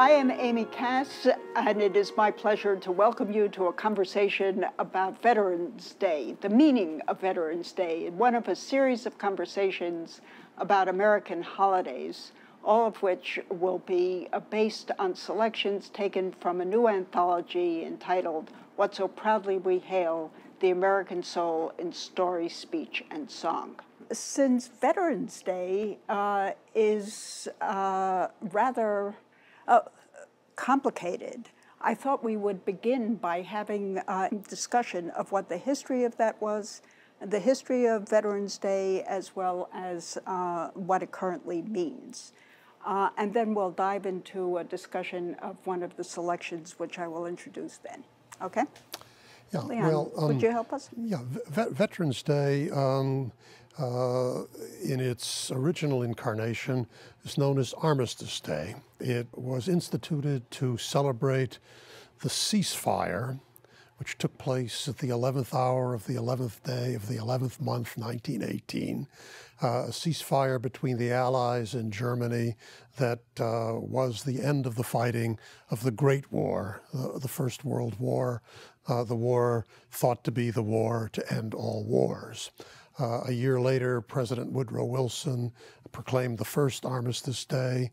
I am Amy Cass, and it is my pleasure to welcome you to a conversation about Veterans Day, the meaning of Veterans Day, in one of a series of conversations about American holidays, all of which will be based on selections taken from a new anthology entitled What So Proudly We Hail, The American Soul in Story, Speech, and Song. Since Veterans Day is rather complicated, I thought we would begin by having a discussion of what the history of that was, the history of Veterans Day, as well as what it currently means. And then we'll dive into a discussion of one of the selections, which I will introduce then. Okay? Yeah, Leon, well, would you help us? Yeah, Veterans Day, in its original incarnation, is known as Armistice Day. It was instituted to celebrate the ceasefire, which took place at the 11th hour of the 11th day of the 11th month, 1918, a ceasefire between the Allies and Germany that was the end of the fighting of the Great War, the First World War, the war thought to be the war to end all wars. A year later, President Woodrow Wilson proclaimed the first Armistice Day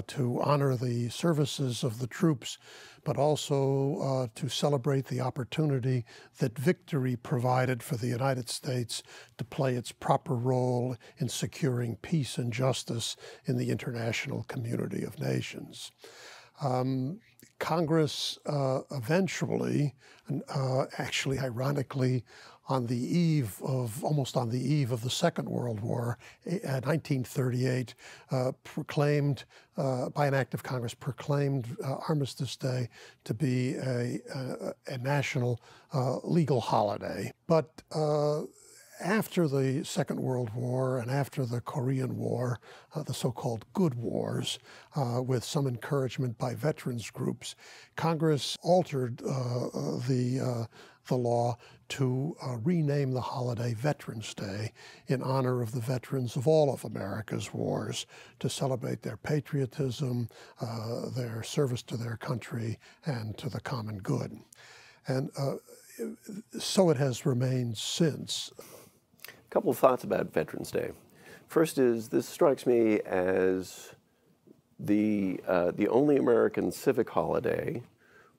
to honor the services of the troops, but also to celebrate the opportunity that victory provided for the United States to play its proper role in securing peace and justice in the international community of nations. Congress eventually, actually ironically, almost on the eve of the Second World War, 1938, proclaimed, by an act of Congress, proclaimed Armistice Day to be a national legal holiday. But after the Second World War and after the Korean War, the so-called Good Wars, with some encouragement by veterans groups, Congress altered the law to rename the holiday Veterans Day in honor of the veterans of all of America's wars, to celebrate their patriotism, their service to their country, and to the common good. And so it has remained since. A couple of thoughts about Veterans Day. First is, this strikes me as the only American civic holiday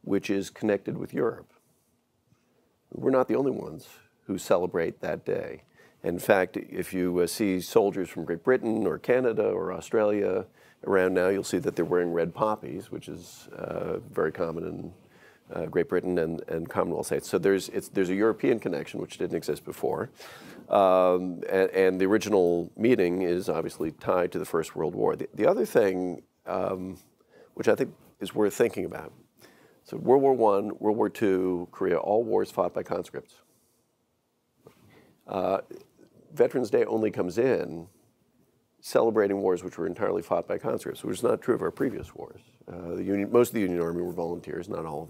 which is connected with Europe. We're not the only ones who celebrate that day. In fact, if you see soldiers from Great Britain or Canada or Australia around now, you'll see that they're wearing red poppies, which is very common in Great Britain and Commonwealth states. So there's a European connection which didn't exist before. And the original meaning is obviously tied to the First World War. The other thing, which I think is worth thinking about, so World War I, World War II, Korea, all wars fought by conscripts. Veterans Day only comes in celebrating wars which were entirely fought by conscripts, which is not true of our previous wars. Most of the Union Army were volunteers, not all of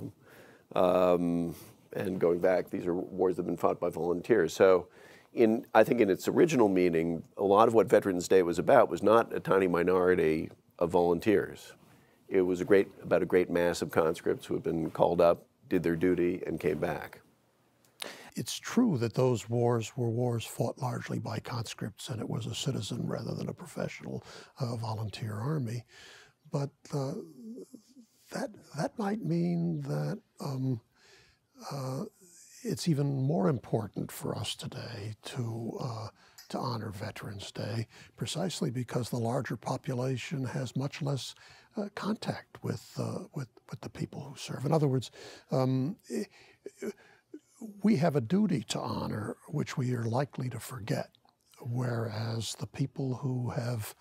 them. And going back, these are wars that have been fought by volunteers. So I think in its original meaning, a lot of what Veterans Day was about was not a tiny minority of volunteers. It was about a great mass of conscripts who had been called up, did their duty, and came back. It's true that those wars were wars fought largely by conscripts, and it was a citizen rather than a professional volunteer army. But that might mean that it's even more important for us today to honor Veterans Day, precisely because the larger population has much less contact with the people who serve. In other words, we have a duty to honor which we are likely to forget, whereas the people who have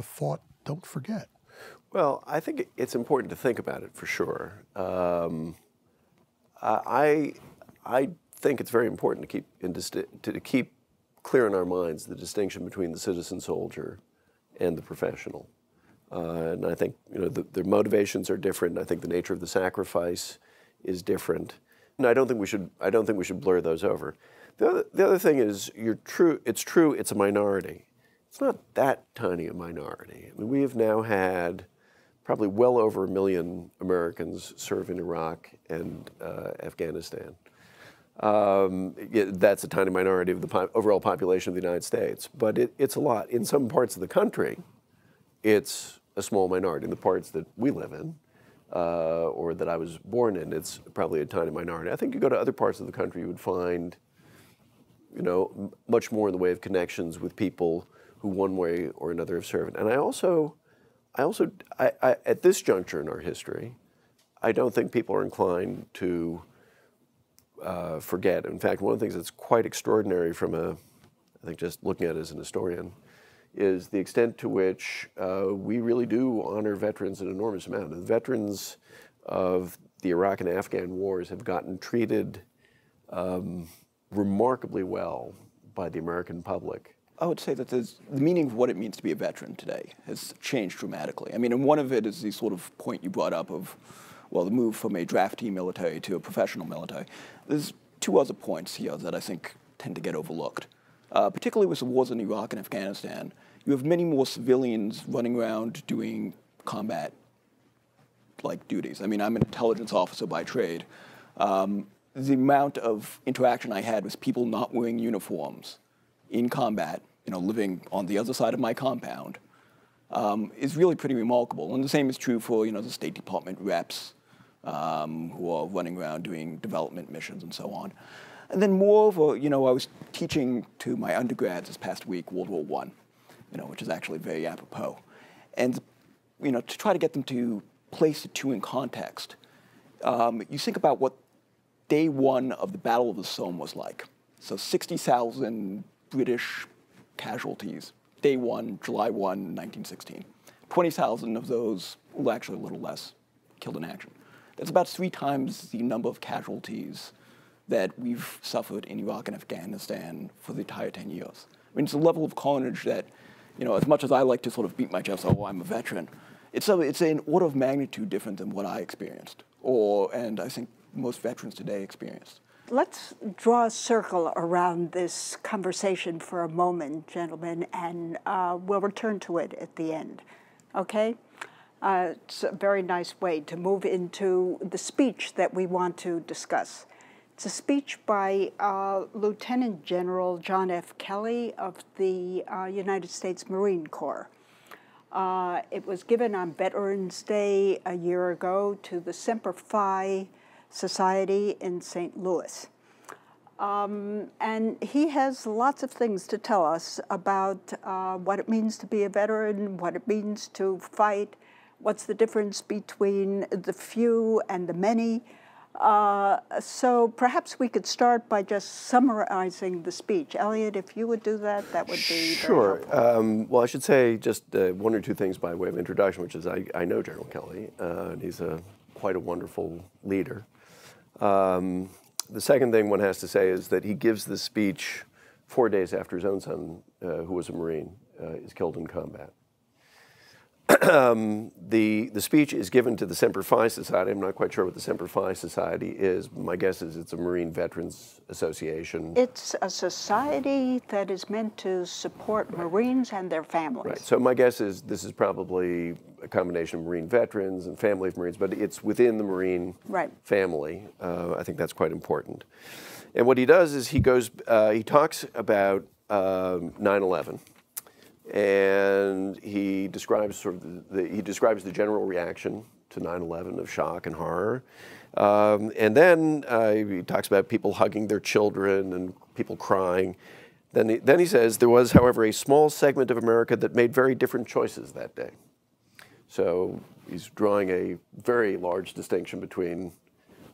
fought don't forget. Well, I think it's important to think about it for sure. I think it's very important to keep clear in our minds the distinction between the citizen soldier and the professional. And I think their motivations are different. I think the nature of the sacrifice is different. And I don't think we should blur those over. The other thing is, it's true it's a minority. It's not that tiny a minority. I mean, we have now had probably well over 1 million Americans serve in Iraq and Afghanistan. That's a tiny minority of the overall population of the United States, but it's a lot. In some parts of the country, it's a small minority. In the parts that we live in, or that I was born in, it's probably a tiny minority. I think you go to other parts of the country, you would find, you know, much more in the way of connections with people who one way or another have served. And I also, at this juncture in our history, I don't think people are inclined to forget. In fact, one of the things that's quite extraordinary from I think just looking at it as an historian, is the extent to which we really do honor veterans an enormous amount. The veterans of the Iraq and Afghan wars have gotten treated remarkably well by the American public. I would say that the meaning of what it means to be a veteran today has changed dramatically. I mean, and one of it is the sort of point you brought up of, well, the move from a draftee military to a professional military. There's two other points here that I think tend to get overlooked. Particularly with the wars in Iraq and Afghanistan, you have many more civilians running around doing combat-like duties. I mean, I'm an intelligence officer by trade. The amount of interaction I had with people not wearing uniforms in combat, you know, living on the other side of my compound, is really pretty remarkable. And the same is true for, you know, the State Department reps who are running around doing development missions and so on. And then moreover, you know, I was teaching to my undergrads this past week World War I, you know, which is actually very apropos. And, you know, to try to get them to place the two in context, you think about what day one of the Battle of the Somme was like. So 60,000 British casualties, day one, July 1, 1916. 20,000 of those, well, actually a little less, killed in action. That's about 3 times the number of casualties that we've suffered in Iraq and Afghanistan for the entire 10 years. I mean, it's a level of carnage that, you know, as much as I like to sort of beat my chest, oh, I'm a veteran, it's an order of magnitude different than what I experienced, and I think most veterans today experienced. Let's draw a circle around this conversation for a moment, gentlemen, and we'll return to it at the end, okay? It's a very nice way to move into the speech that we want to discuss. It's a speech by Lieutenant General John F. Kelly of the United States Marine Corps. It was given on Veterans Day a year ago to the Semper Society in St. Louis. And he has lots of things to tell us about what it means to be a veteran, what it means to fight, what's the difference between the few and the many. So perhaps we could start by just summarizing the speech. Elliot, if you would do that, that would be Sure. very helpful. Well, I should say just 1 or 2 things by way of introduction, which is I know General Kelly, and he's quite a wonderful leader. The second thing one has to say is that he gives this speech 4 days after his own son, who was a Marine, is killed in combat. The speech is given to the Semper Fi Society. I'm not quite sure what the Semper Fi Society is. My guess is it's a Marine Veterans Association. It's a society that is meant to support Marines and their families. Right. So my guess is this is probably a combination of Marine veterans and family of Marines, but it's within the Marine family. I think that's quite important. And what he does is he talks about 9/11. And he describes the general reaction to 9/11 of shock and horror, and then he talks about people hugging their children and people crying. Then he says there was, however, a small segment of America that made very different choices that day. So he's drawing a very large distinction between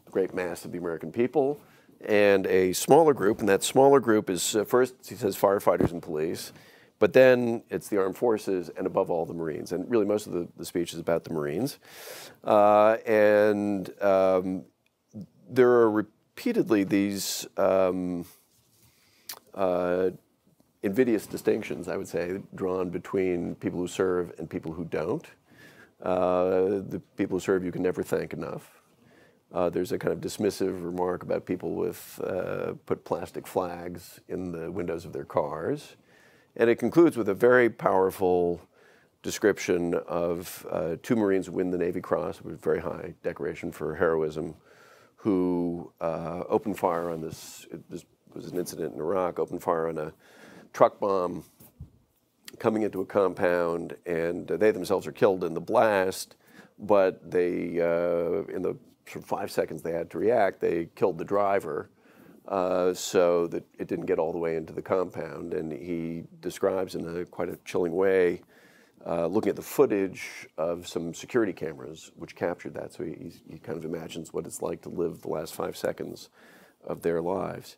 the great mass of the American people and a smaller group, and that smaller group is first he says firefighters and police. But then it's the armed forces and above all the Marines. And really most of the speech is about the Marines. There are repeatedly these invidious distinctions, I would say, drawn between people who serve and people who don't. The people who serve you can never thank enough. There's a kind of dismissive remark about people with put plastic flags in the windows of their cars. And it concludes with a very powerful description of two Marines who win the Navy Cross, which was a very high decoration for heroism, who opened fire on this was an incident in Iraq, opened fire on a truck bomb coming into a compound, and they themselves are killed in the blast, but they, in the sort of 5 seconds they had to react, they killed the driver so that it didn't get all the way into the compound. And he describes in a quite a chilling way, looking at the footage of some security cameras which captured that. So he kind of imagines what it's like to live the last 5 seconds of their lives.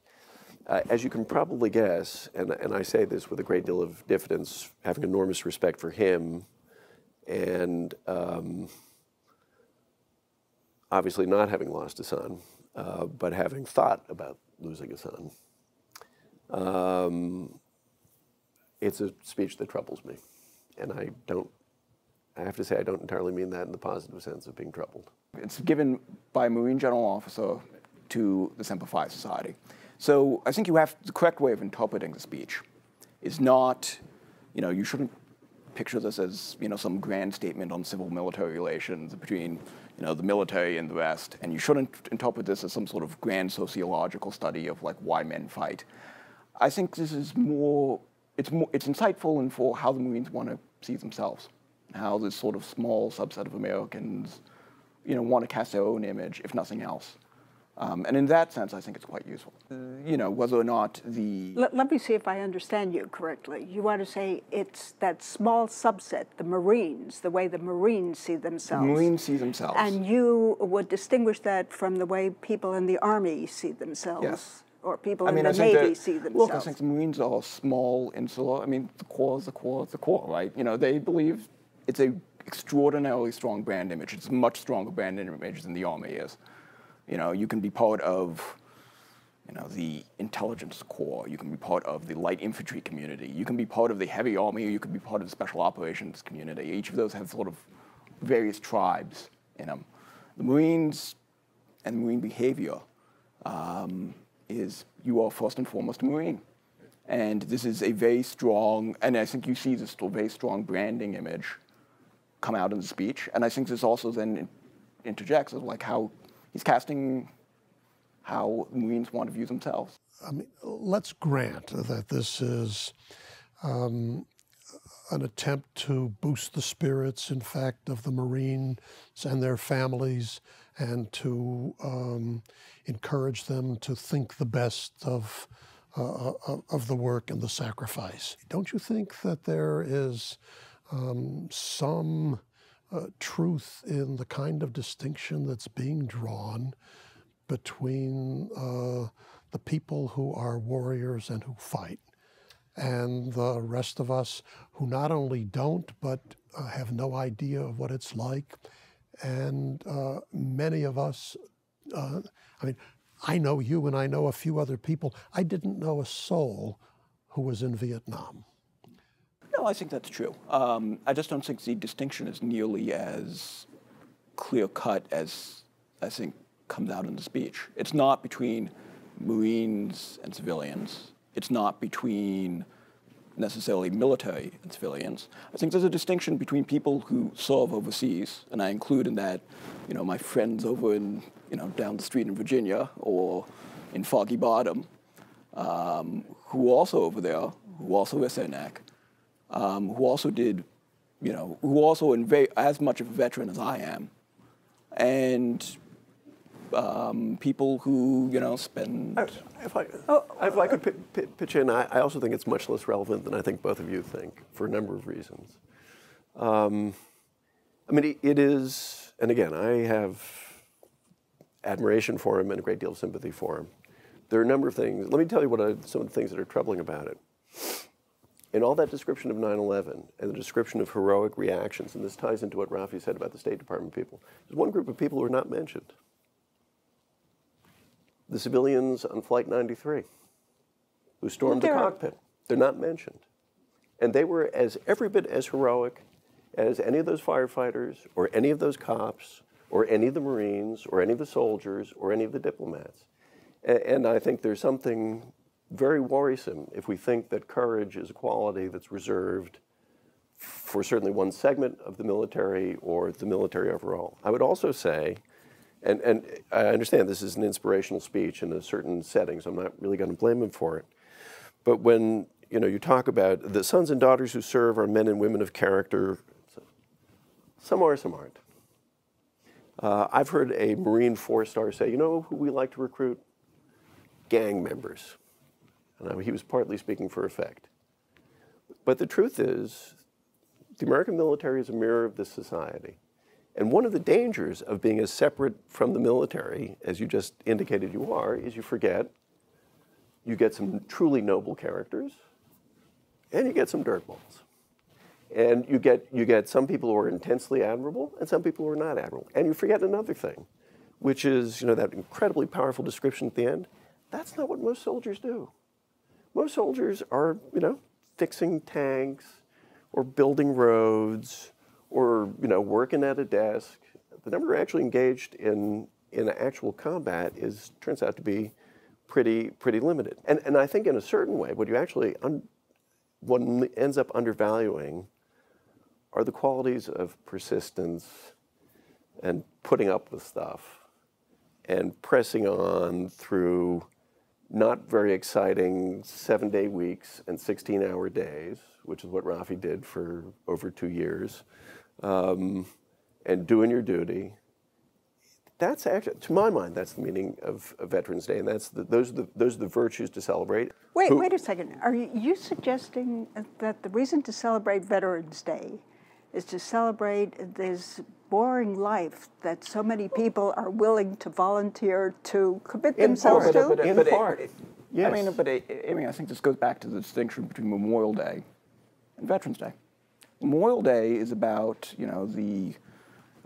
As you can probably guess, and I say this with a great deal of diffidence, having enormous respect for him, and obviously not having lost a son, but having thought about losing a son, it's a speech that troubles me. And I have to say I don't entirely mean that in the positive sense of being troubled. It's given by a Marine General Officer to the Semper Fi Society. So I think the correct way of interpreting the speech is not, you shouldn't picture this as, some grand statement on civil-military relations between, the military and the rest, and you shouldn't interpret this as some sort of grand sociological study of like why men fight. I think this is it's insightful and for how the Marines want to see themselves, how this sort of small subset of Americans, want to cast their own image, if nothing else. And in that sense, I think it's quite useful. Whether or not the... Let me see if I understand you correctly. You want to say it's that small subset, the Marines, the way the Marines see themselves. The Marines see themselves. And you would distinguish that from the way people in the Army see themselves. Yes. Or people in the Navy see themselves. Look, I think the Marines are small, insular. The Corps is the Corps is the Corps, right? They believe it's an extraordinarily strong brand image. It's a much stronger brand image than the Army is. You can be part of, the intelligence corps. You can be part of the light infantry community. You can be part of the heavy army, or you can be part of the special operations community. Each of those have sort of various tribes in them. The Marines and Marine behavior is you are first and foremost a Marine. And this is a very strong, and I think you see this very strong branding image come out in the speech. And I think this also then interjects as like how he's casting how Marines want to view themselves. Let's grant that this is an attempt to boost the spirits, in fact, of the Marines and their families, and to encourage them to think the best of the work and the sacrifice. Don't you think that there is some truth in the kind of distinction that's being drawn between the people who are warriors and who fight, and the rest of us who not only don't, but have no idea of what it's like? And many of us, I know you and I know a few other people. I didn't know a soul who was in Vietnam. No, I think that's true. I just don't think the distinction is nearly as clear-cut as I think comes out in the speech. It's not between Marines and civilians. It's not between necessarily military and civilians. I think there's a distinction between people who serve overseas, and I include in that, my friends over in, down the street in Virginia or in Foggy Bottom, who are also over there, who also risk their neck, who also did, who also as much of a veteran as I am, and people who, spend... If I could pitch in, I also think it's much less relevant than I think both of you think, for a number of reasons. It is, and again, I have admiration for him and a great deal of sympathy for him. There are a number of things. Let me tell you what some of the things that are troubling about it. In all that description of 9/11 and the description of heroic reactions, and this ties into what Rafi said about the State Department people, there's one group of people who are not mentioned. The civilians on Flight 93 who stormed the cockpit. They're not mentioned. And they were every bit as heroic as any of those firefighters or any of those cops or any of the Marines or any of the soldiers or any of the diplomats. And I think there's something very worrisome if we think that courage is a quality that's reserved for certainly one segment of the military or the military overall. I would also say, and I understand this is an inspirational speech in a certain setting, so I'm not really going to blame him for it. But when you talk about the sons and daughters who serve are men and women of character, some are, some aren't. I've heard a Marine four-star say, you know who we like to recruit? Gang members. And he was partly speaking for effect. But the truth is, the American military is a mirror of this society. And one of the dangers of being as separate from the military, as you just indicated you are, is you forget you get some truly noble characters, and you get some dirtballs. And you get some people who are intensely admirable, and some people who are not admirable. And you forget another thing, which is that incredibly powerful description at the end. That's not what most soldiers do. Most soldiers are fixing tanks, or building roads, or working at a desk. The number who are actually engaged in actual combat turns out to be pretty limited. And I think in a certain way, what you actually one ends up undervaluing are the qualities of persistence and putting up with stuff and pressing on through not very exciting 7-day weeks and 16-hour days, which is what Rafi did for over 2 years, and doing your duty. That's actually, to my mind, that's the meaning of Veterans Day, and those are the virtues to celebrate. Wait a second. Are you suggesting that the reason to celebrate Veterans Day is to celebrate this boring life that so many people are willing to volunteer to commit themselves to? In part, yes. I think this goes back to the distinction between Memorial Day and Veterans Day. Memorial Day is about the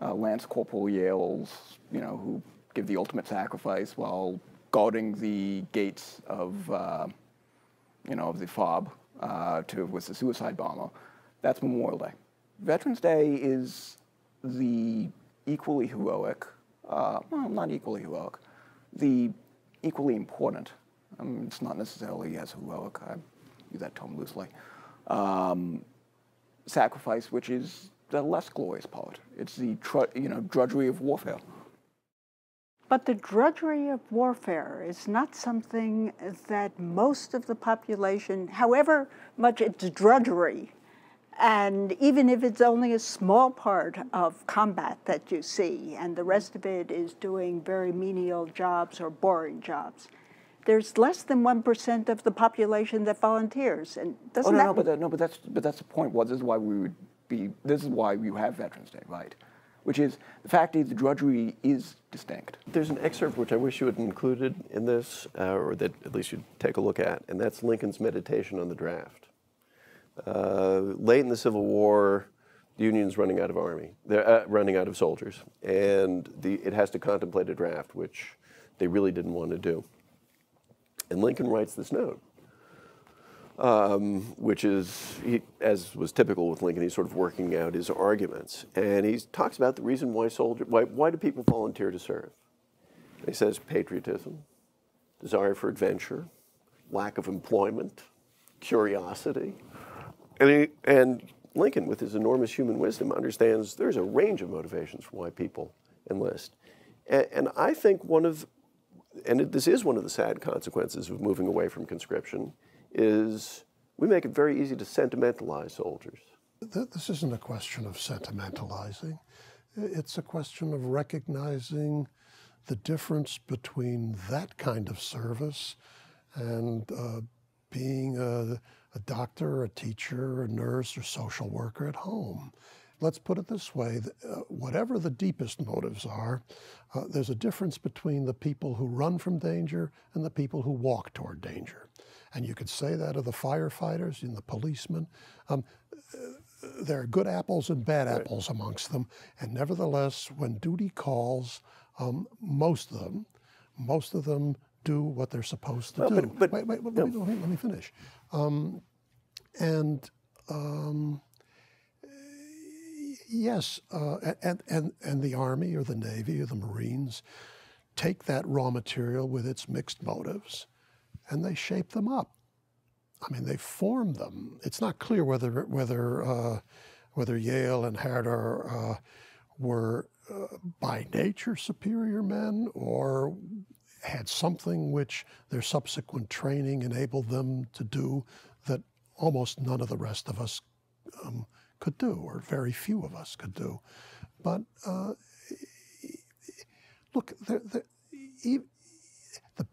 Lance Corporal Yales, who give the ultimate sacrifice while guarding the gates of the FOB with the suicide bomber. That's Memorial Day. Veterans Day is the equally heroic, not equally heroic, the equally important. It's not necessarily as heroic. I use that term loosely. Sacrifice, which is the less glorious part. It's the drudgery of warfare. But the drudgery of warfare is not something that most of the population, however much it's drudgery, and even if it's only a small part of combat that you see, and the rest of it is doing very menial jobs or boring jobs, there's less than 1% of the population that volunteers, and doesn't but that's the point. Well, this is why you have Veterans Day, right? Which is, the fact is the drudgery is distinct. There's an excerpt which I wish you had included in this, or that at least you'd take a look at, and that's Lincoln's meditation on the draft. Late in the Civil War, the Union's running out of army. They're running out of soldiers, and it has to contemplate a draft, which they really didn't want to do. And Lincoln writes this note, which is, as was typical with Lincoln, he's sort of working out his arguments. And he talks about the reason why do people volunteer to serve? And he says patriotism, desire for adventure, lack of employment, curiosity. And Lincoln, with his enormous human wisdom, understands there's a range of motivations for why people enlist. And I think this is one of the sad consequences of moving away from conscription, is we make it very easy to sentimentalize soldiers. This isn't a question of sentimentalizing. It's a question of recognizing the difference between that kind of service and being a doctor, a teacher, a nurse, or social worker at home. Let's put it this way, whatever the deepest motives are, there's a difference between the people who run from danger and the people who walk toward danger. And you could say that of the firefighters and the policemen. There are good apples and bad apples amongst them. And nevertheless, when duty calls, most of them do what they're supposed to do. But wait, let me finish. Yes, and the Army or the Navy or the Marines take that raw material with its mixed motives, and they shape them up. I mean, they formed them. It's not clear whether Yale and Herder were by nature superior men or had something which their subsequent training enabled them to do that almost none of the rest of us could do, or very few of us could do. But look, the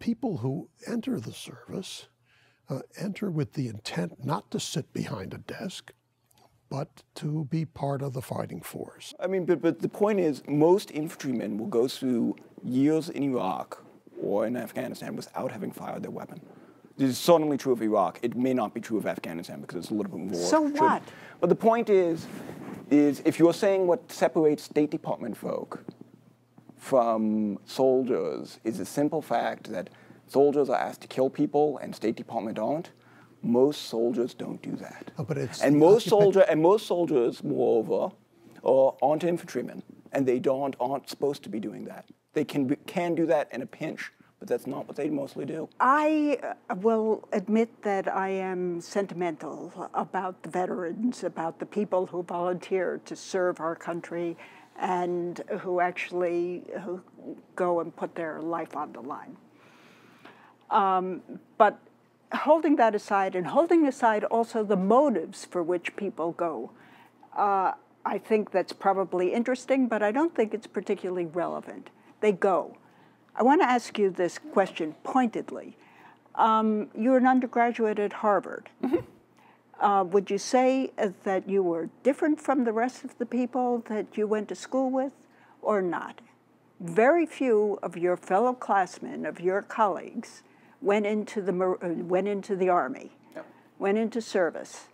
people who enter the service enter with the intent not to sit behind a desk, but to be part of the fighting force. I mean, but the point is, most infantrymen will go through years in Iraq or in Afghanistan without having fired their weapon. This is certainly true of Iraq. It may not be true of Afghanistan because it's a little bit more. So what? But the point is if you're saying what separates State Department folk from soldiers is the simple fact that soldiers are asked to kill people and State Department don't, most soldiers don't do that. Oh, but it's and most soldiers, moreover, aren't infantrymen, and they aren't supposed to be doing that. They can do that in a pinch, but that's not what they mostly do. I will admit that I am sentimental about the veterans, about the people who volunteer to serve our country and who actually go and put their life on the line. But holding that aside, and holding aside also the motives for which people go, I think that's probably interesting, but I don't think it's particularly relevant. They go. I want to ask you this question pointedly. You're an undergraduate at Harvard. Mm-hmm. Would you say that you were different from the rest of the people that you went to school with, or not? Very few of your fellow classmen, of your colleagues, went into the Army, yep. Went into service.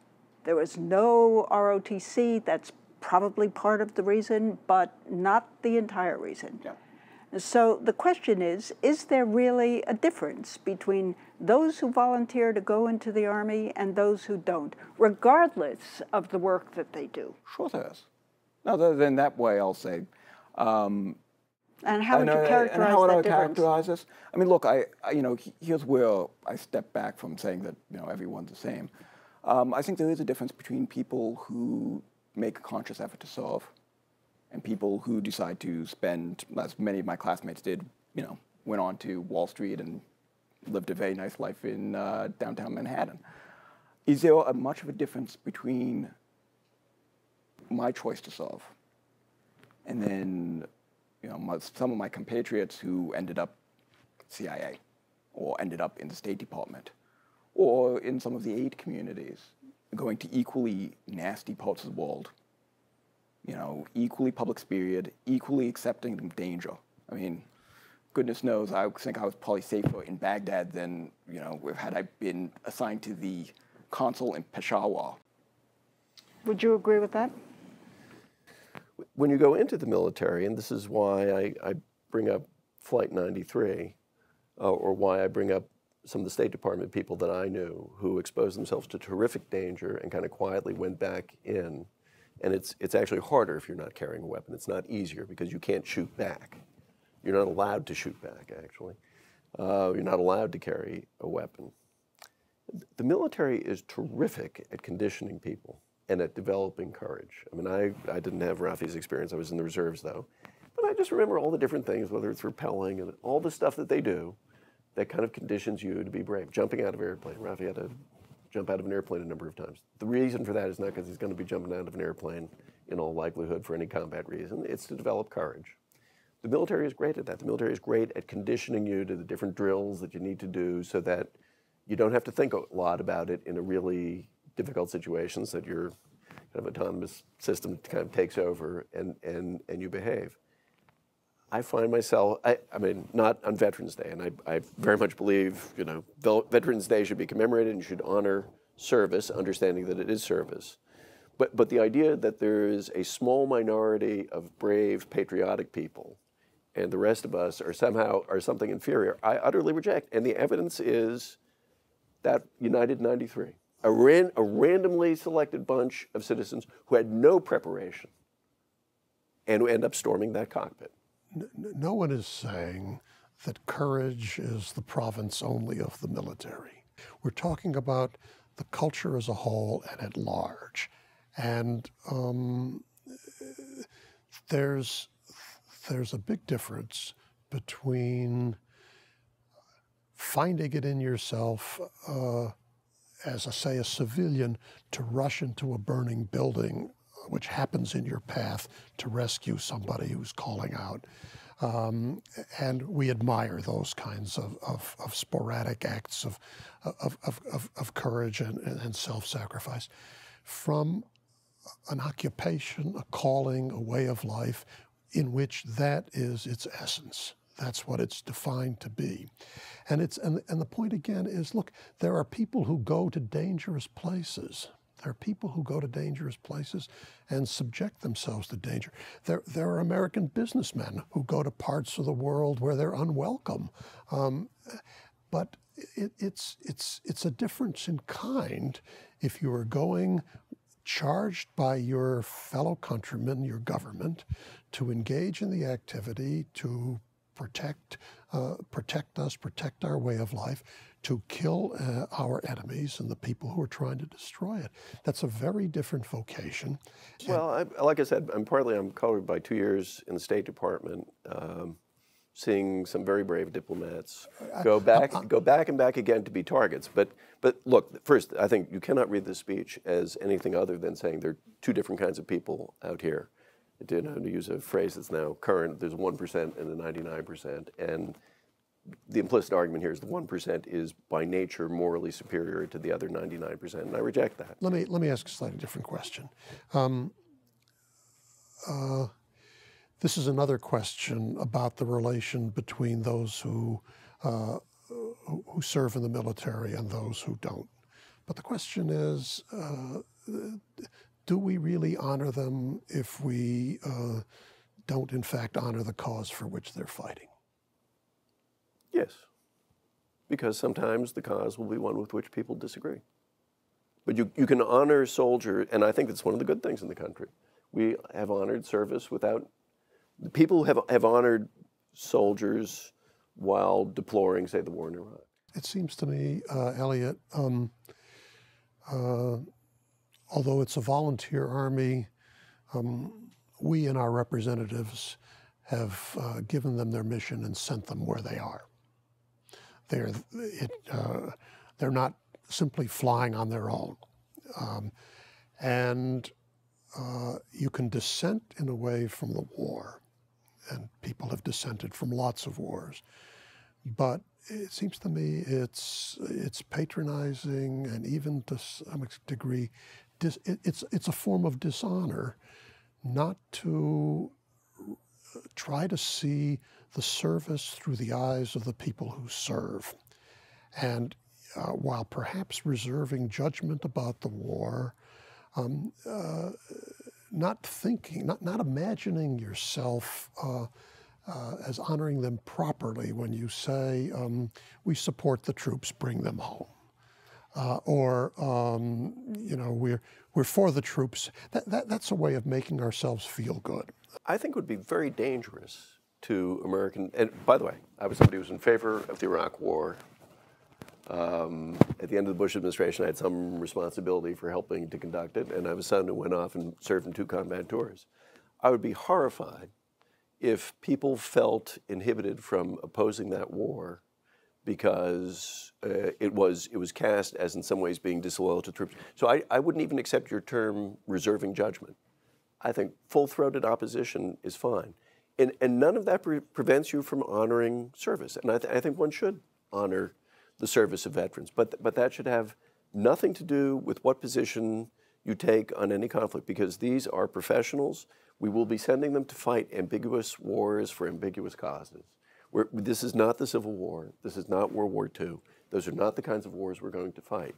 There was no ROTC. That's probably part of the reason, but not the entire reason. Yep. So the question is there really a difference between those who volunteer to go into the Army and those who don't, regardless of the work that they do? Sure there is. No, then that way I'll say. And how would you characterize that difference? How would I characterize this? I mean, look, here's where I step back from saying that everyone's the same. I think there is a difference between people who make a conscious effort to serve and people who decide to spend, as many of my classmates did, went on to Wall Street and lived a very nice life in downtown Manhattan. Is there much of a difference between my choice to serve and then some of my compatriots who ended up CIA or ended up in the State Department or in some of the aid communities, going to equally nasty parts of the world, equally public spirited, equally accepting of danger. I mean, goodness knows, I think I was probably safer in Baghdad than, had I been assigned to the consul in Peshawar. Would you agree with that? When you go into the military, and this is why I bring up Flight 93, or why I bring up some of the State Department people that I knew who exposed themselves to terrific danger and kind of quietly went back in. And it's actually harder if you're not carrying a weapon. It's not easier because you can't shoot back. You're not allowed to shoot back, actually. You're not allowed to carry a weapon. The military is terrific at conditioning people and at developing courage. I mean, I didn't have Rafi's experience. I was in the reserves, though. But I just remember all the different things, whether it's rappelling and all the stuff that they do that kind of conditions you to be brave. Jumping out of an airplane. Rafi had to jump out of an airplane a number of times. The reason for that is not because he's going to be jumping out of an airplane in all likelihood for any combat reason. It's to develop courage. The military is great at that. The military is great at conditioning you to the different drills that you need to do so that you don't have to think a lot about it in a really difficult situations, that your kind of autonomous system kind of takes over and you behave. I find myself, I mean, not on Veterans Day, and I very much believe, Veterans Day should be commemorated and you should honor service, understanding that it is service. But the idea that there is a small minority of brave, patriotic people and the rest of us are something inferior, I utterly reject. And the evidence is that United 93, a randomly selected bunch of citizens who had no preparation and who end up storming that cockpit. No one is saying that courage is the province only of the military. We're talking about the culture as a whole and at large. And there's a big difference between finding it in yourself as, say, a civilian to rush into a burning building, which happens in your path, to rescue somebody who's calling out. And we admire those kinds of sporadic acts of courage and self-sacrifice. From an occupation, a calling, a way of life in which that is its essence. That's what it's defined to be. And the point again is, look, there are people who go to dangerous places. There are people who go to dangerous places and subject themselves to danger. There are American businessmen who go to parts of the world where they're unwelcome. But it's a difference in kind if you are going charged by your fellow countrymen, your government, to engage in the activity, to protect us, protect our way of life, to kill our enemies and the people who are trying to destroy it. That's a very different vocation. Well, like I said, I'm colored by 2 years in the State Department, seeing some very brave diplomats go back and back again to be targets. But look, first, I think you cannot read this speech as anything other than saying there are two different kinds of people out here. To use a phrase that's now current, there's 1% and the 99%. And the implicit argument here is the 1% is by nature morally superior to the other 99%, and I reject that. Let me ask a slightly different question. This is another question about the relation between those who serve in the military and those who don't. But the question is, do we really honor them if we don't in fact honor the cause for which they're fighting? Yes, because sometimes the cause will be one with which people disagree. But you can honor soldiers, and I think that's one of the good things in the country. We have honored service without, the people have honored soldiers while deploring, say, the war in Iraq. It seems to me, Elliot, although it's a volunteer army, we and our representatives have given them their mission and sent them where they are. They're not simply flying on their own. You can dissent in a way from the war, and people have dissented from lots of wars. But it seems to me it's patronizing, and even to some degree, it's a form of dishonor not to try to see the service through the eyes of the people who serve. And while perhaps reserving judgment about the war, not imagining yourself as honoring them properly when you say, we support the troops, bring them home. We're for the troops. That's a way of making ourselves feel good. I think it would be very dangerous to American, and by the way, I was somebody who was in favor of the Iraq War. At the end of the Bush administration, I had some responsibility for helping to conduct it, and I have a son who went off and served in 2 combat tours. I would be horrified if people felt inhibited from opposing that war because it was cast as in some ways being disloyal to troops. So I wouldn't even accept your term reserving judgment. I think full-throated opposition is fine. And none of that prevents you from honoring service. And I think one should honor the service of veterans. But that should have nothing to do with what position you take on any conflict, because these are professionals. We will be sending them to fight ambiguous wars for ambiguous causes. This is not the Civil War. This is not World War II. Those are not the kinds of wars we're going to fight.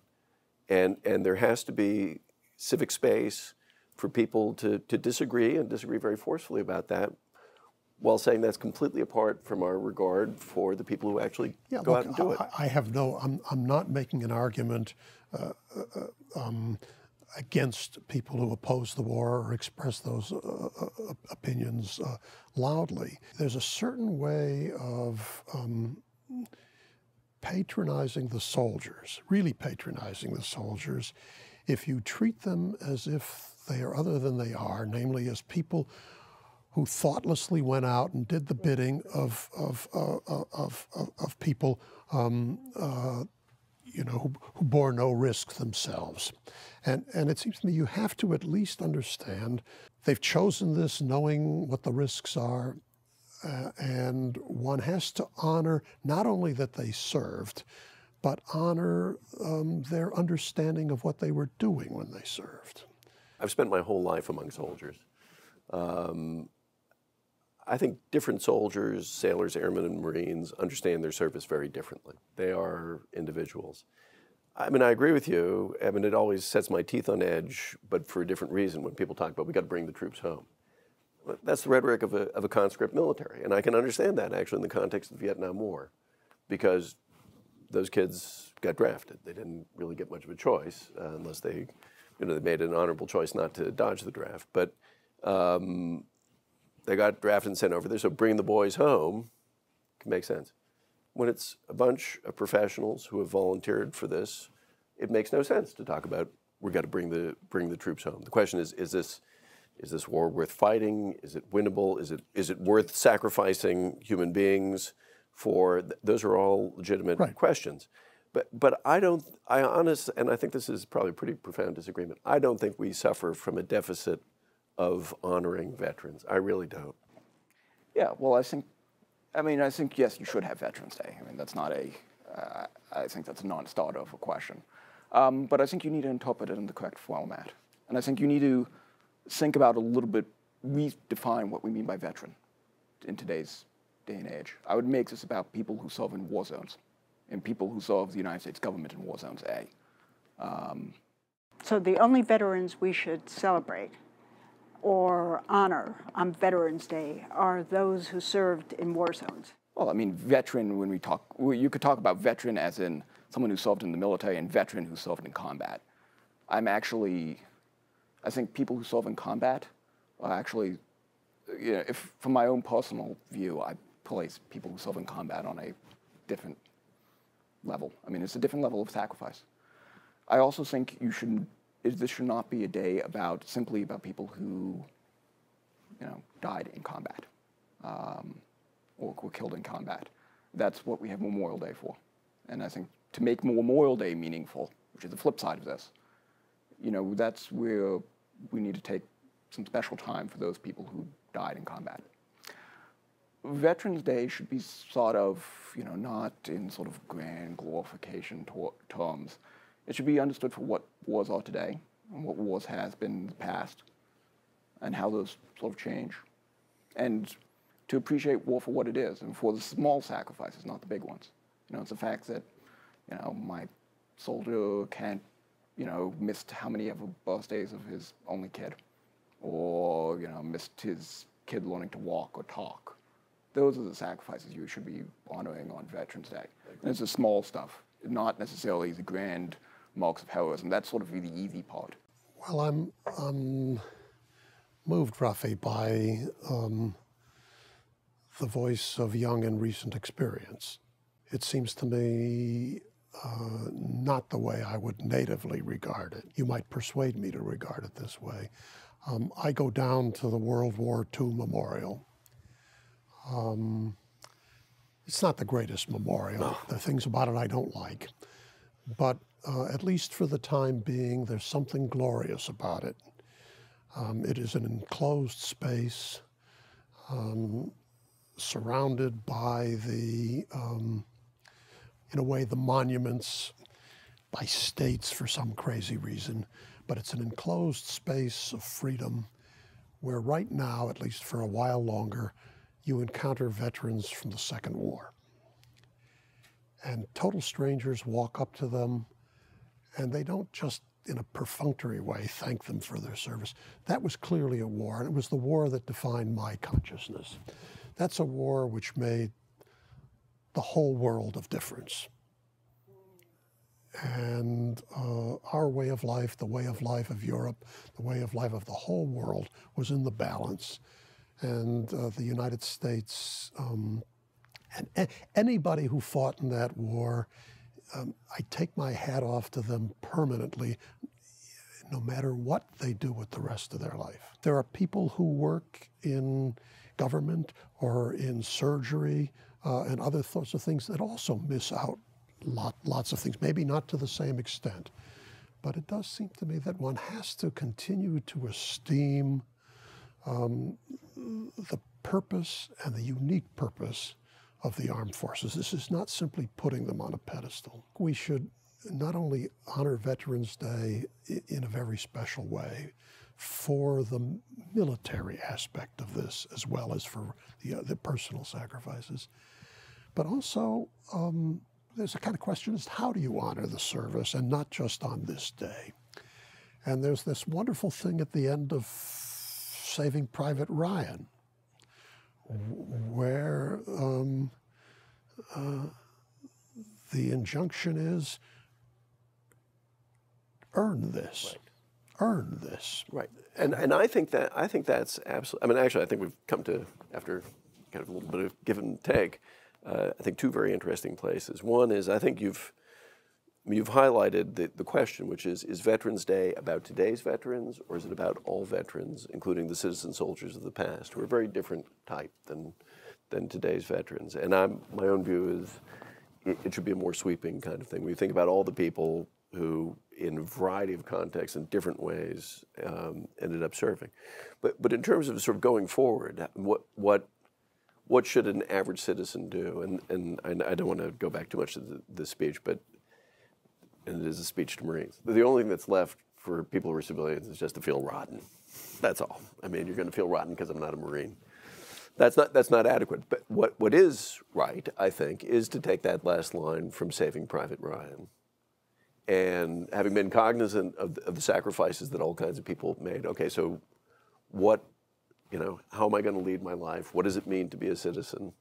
And there has to be civic space for people to disagree, and disagree very forcefully about that, while saying that's completely apart from our regard for the people who actually go out and do it. I'm not making an argument against people who oppose the war or express those opinions loudly. There's a certain way of patronizing the soldiers, really patronizing the soldiers, if you treat them as if they are other than they are, namely as people who thoughtlessly went out and did the bidding of people who bore no risk themselves. And it seems to me you have to at least understand they've chosen this knowing what the risks are, and one has to honor not only that they served, but honor their understanding of what they were doing when they served. I've spent my whole life among soldiers. I think different soldiers, sailors, airmen, and Marines understand their service very differently. They are individuals. I mean, I agree with you. I mean, it always sets my teeth on edge, but for a different reason when people talk about we got to bring the troops home. That's the rhetoric of a conscript military, and I can understand that actually in the context of the Vietnam War, because those kids got drafted. They didn't really get much of a choice unless they made an honorable choice not to dodge the draft. But they got drafted and sent over there, so bringing the boys home can make sense. When it's a bunch of professionals who have volunteered for this, it makes no sense to talk about we've got to bring the troops home. The question is this war worth fighting? Is it winnable? Is it worth sacrificing human beings for? Those are all legitimate questions. But and I think this is probably a pretty profound disagreement. I don't think we suffer from a deficit of honoring veterans. I really don't. Yeah, well, I think, yes, you should have Veterans Day. I mean, that's not I think that's a non-starter of a question. But I think you need to interpret it in the correct format. And I think you need to think about a little bit, redefine what we mean by veteran in today's day and age. I would make this about people who serve in war zones and people who serve the United States government in war zones A. So the only veterans we should celebrate or honor on Veterans Day are those who served in war zones. Well, I mean, veteran, when we talk, you could talk about veteran as in someone who served in the military and veteran who served in combat. I think people who serve in combat are actually, from my own personal view, I place people who serve in combat on a different level. I mean, it's a different level of sacrifice. I also think this should not be a day simply about people who, died in combat or were killed in combat. That's what we have Memorial Day for. And I think to make Memorial Day meaningful, which is the flip side of this, that's where we need to take some special time for those people who died in combat. Veterans Day should be thought of, not in sort of grand glorification terms. It should be understood for what wars are today and what wars has been in the past and how those sort of change. And to appreciate war for what it is and for the small sacrifices, not the big ones. It's the fact that, my soldier can't, missed how many of the birthdays of his only kid or, missed his kid learning to walk or talk. Those are the sacrifices you should be honoring on Veterans Day. And it's the small stuff, not necessarily the grand marks of heroism. That's sort of the easy part. Well, I'm moved, Rafi, by the voice of young and recent experience. It seems to me not the way I would natively regard it. You might persuade me to regard it this way. I go down to the World War II Memorial. It's not the greatest memorial. No. There are things about it I don't like. But at least for the time being, there's something glorious about it. It is an enclosed space surrounded by in a way, the monuments by states for some crazy reason. But it's an enclosed space of freedom where right now, at least for a while longer, you encounter veterans from the Second War. And total strangers walk up to them, and they don't just in a perfunctory way thank them for their service. That was clearly a war, and it was the war that defined my consciousness. That's a war which made the whole world of difference. And our way of life, the way of life of Europe, the way of life of the whole world was in the balance. And the United States And anybody who fought in that war, I take my hat off to them permanently, no matter what they do with the rest of their life. There are people who work in government or in surgery and other sorts of things that also miss out lots of things, maybe not to the same extent. But it does seem to me that one has to continue to esteem the purpose and the unique purpose of the armed forces. This is not simply putting them on a pedestal. We should not only honor Veterans Day in a very special way for the military aspect of this, as well as for the personal sacrifices, but also there's a kind of question is how do you honor the service, and not just on this day? And there's this wonderful thing at the end of Saving Private Ryan, where the injunction is, earn this, earn this. Right, and I think that's absolutely. I mean, actually, I think we've come to, after kind of a little bit of give and take, I think two very interesting places. One is I think you've highlighted the question, which is Veterans Day about today's veterans, or is it about all veterans, including the citizen soldiers of the past, who are a very different type than today's veterans? And my own view is it should be a more sweeping kind of thing. When you think about all the people who, in a variety of contexts, in different ways, ended up serving. But in terms of sort of going forward, what should an average citizen do? And I don't want to go back too much to the speech, but and it is a speech to Marines. The only thing that's left for people who are civilians is just to feel rotten. That's all. I mean, you're going to feel rotten because I'm not a Marine. That's not adequate. But what is right, I think, is to take that last line from Saving Private Ryan, and having been cognizant of the sacrifices that all kinds of people made. Okay, so how am I going to lead my life? What does it mean to be a citizen?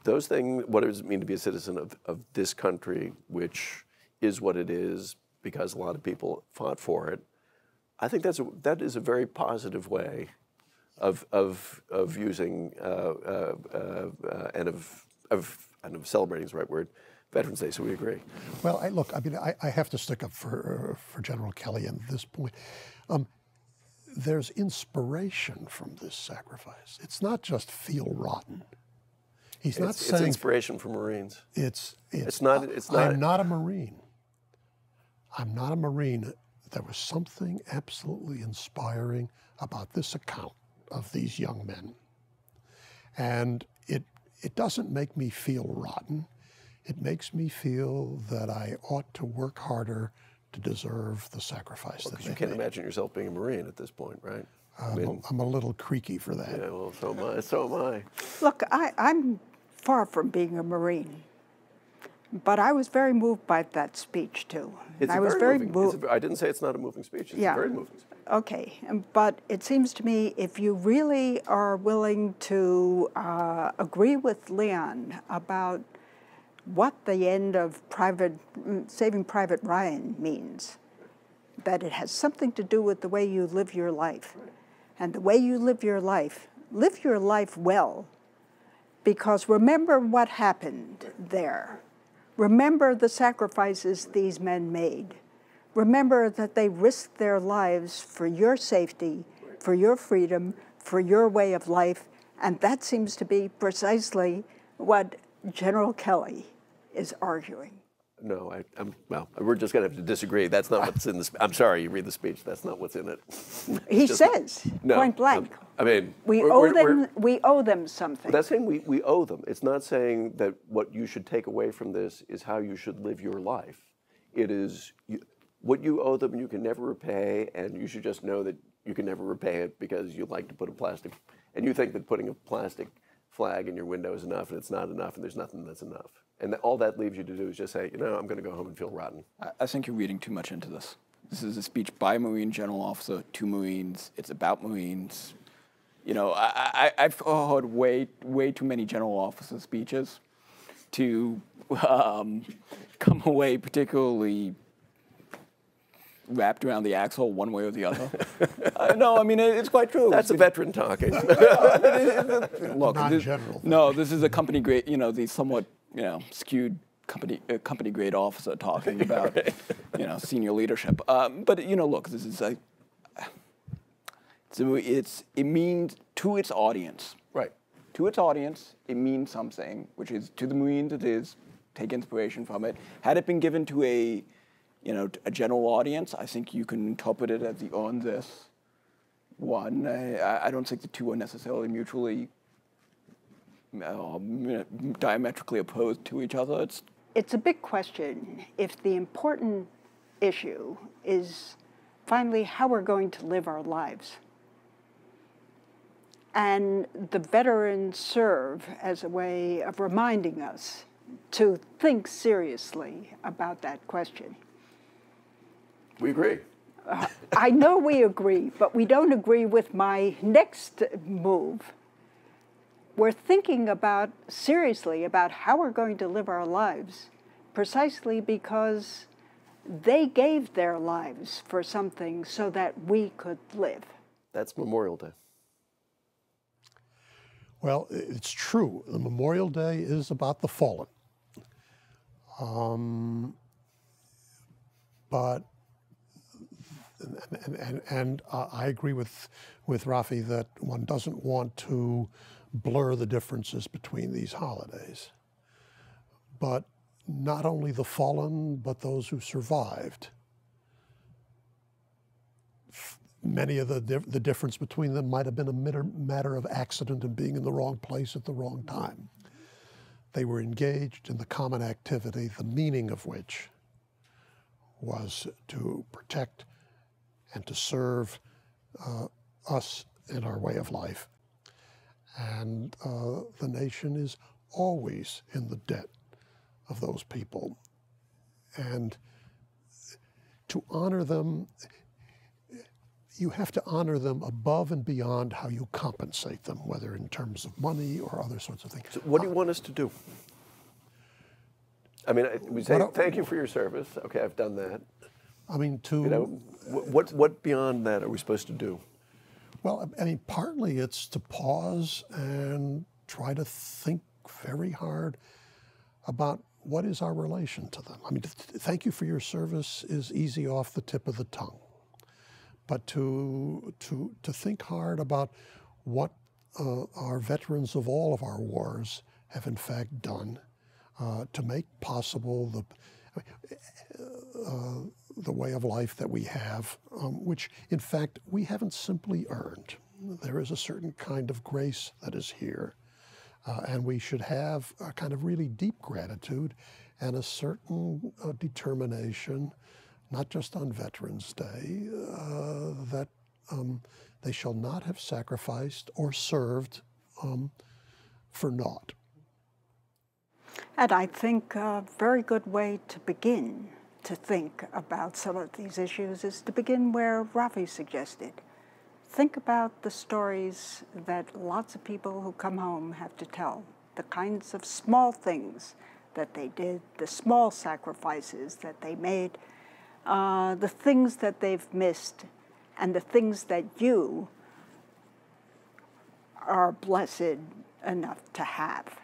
Those things. What does it mean to be a citizen of this country, which is what it is because a lot of people fought for it? I think that is a very positive way of using and of celebrating is the right word, Veterans Day. So we agree. Well, I have to stick up for General Kelly at this point. There's inspiration from this sacrifice. It's not just feel rotten. He's not saying it's inspiration for Marines. It's not. I'm not a Marine. I'm not a Marine. There was something absolutely inspiring about this account of these young men. And it doesn't make me feel rotten. It makes me feel that I ought to work harder to deserve the sacrifice that they made. You can't imagine yourself being a Marine at this point, right? I'm a little creaky for that. Yeah, well, so am I. So am I. Look, I'm far from being a Marine, but I was very moved by that speech too. I was very moved. I didn't say it's not a moving speech. It's a very moving speech. Okay, but it seems to me if you really are willing to agree with Leon about what the end of Saving Private Ryan means, that it has something to do with the way you live your life. And the way you live your life well, because remember what happened there. Remember the sacrifices these men made. Remember that they risked their lives for your safety, for your freedom, for your way of life, and that seems to be precisely what General Kelly is arguing. No, well, we're just going to have to disagree. That's not what's in the speech. I'm sorry, you read the speech. That's not what's in it. He says, point blank. I mean, we owe them something. That's saying we owe them. It's not saying that what you should take away from this is how you should live your life. It is what you owe them you can never repay, and you should just know that you can never repay it because you like to put a plastic, and you think that putting a plastic flag in your window is enough, and it's not enough, and there's nothing that's enough. And all that leaves you to do is just say, I'm going to go home and feel rotten. I think you're reading too much into this. This is a speech by a Marine general officer to Marines. It's about Marines. I've heard way too many general officer speeches to come away particularly wrapped around the axle one way or the other. No, I mean, it's quite true. That's a veteran talking. Look, Not this, general. no, this is a company grade, the somewhat, skewed company grade officer talking about, senior leadership. But, look, this is it means to its audience. Right. To its audience, it means something, which is to the Marines it is, take inspiration from it. Had it been given to a general audience, I think you can interpret it as the on this one. I don't think the two are necessarily mutually diametrically opposed to each other. It's a big question if the important issue is finally how we're going to live our lives. And the veterans serve as a way of reminding us to think seriously about that question. We agree. I know we agree, but we don't agree with my next move. We're thinking seriously about how we're going to live our lives, precisely because they gave their lives for something so that we could live. That's Memorial Day. Well, it's true. The Memorial Day is about the fallen. But I agree with Rafi that one doesn't want to blur the differences between these holidays. But not only the fallen, but those who survived. Many of the difference between them might have been a matter of accident and being in the wrong place at the wrong time. They were engaged in the common activity, the meaning of which was to protect and to serve us in our way of life. And the nation is always in the debt of those people. And to honor them, you have to honor them above and beyond how you compensate them, whether in terms of money or other sorts of things. So what do you want us to do? I mean, we say, thank you for your service. Okay, I've done that. I mean, what beyond that are we supposed to do? Well, I mean, partly it's to pause and try to think very hard about what is our relation to them. I mean, thank you for your service is easy off the tip of the tongue. But to think hard about what our veterans of all of our wars have in fact done to make possible the way of life that we have, which in fact we haven't simply earned. There is a certain kind of grace that is here, and we should have a kind of really deep gratitude and a certain determination, not just on Veterans Day, that they shall not have sacrificed or served for naught. And I think a very good way to begin to think about some of these issues is to begin where Rafi suggested. Think about the stories that lots of people who come home have to tell, the kinds of small things that they did, the small sacrifices that they made, the things that they've missed, and the things that you are blessed enough to have.